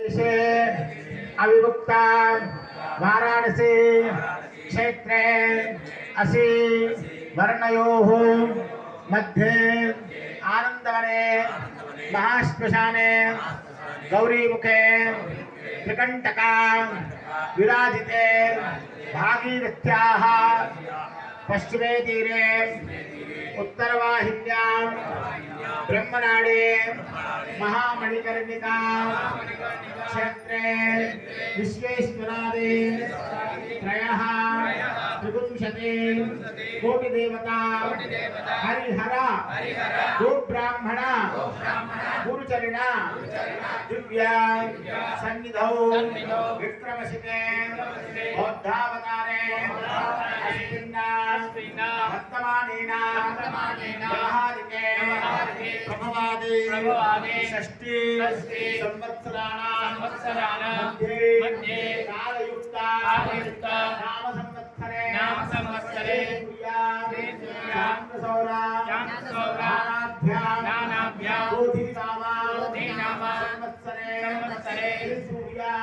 अविभुक्ता वाराणसी क्षेत्रे असि वर्णयोः मध्ये आनंदवने महाश्मशाने गौरीमुखे त्रिकंटका विराजिते भागीरथ्याः पश्चिमे तीरे उत्तरवाहिन्यां ब्रह्मनाडे महामणिकर्णिका क्षेत्रे विश्वेश्वरादे त्रयः त्रिपुंशते कोटिदेवता हरिहर गोब्राह्मण गुरुचरण दिव्या सन्निधौ विक्रमशिते बौद्धावतारे वर्तमानेन व्यवहारिके प्रभवादि षष्ठी संवत्सराणां मध्ये कालयुक्ता नाम संवत्सरे चान्द्रसौराभ्यां बोधिनाम संवत्सरे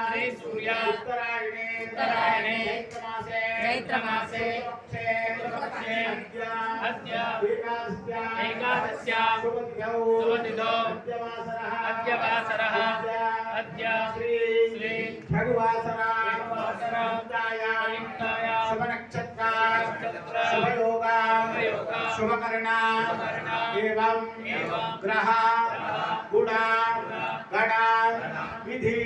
श्री सूर्य उत्तरायणे चैत्रमासे अद्य एकादश्यां शुभतिथौ अद्यवासरः अद्य श्री भगवासरायुक्तायां शुभनक्षत्रा शुभयोगा शुभकर्णा एवं ग्रह गुणा गणा विधि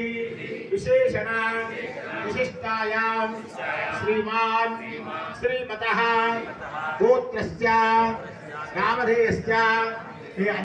विशेषण विशिष्टायां श्रीमान् श्रीमतः गोत्रस्य नामधेयस्य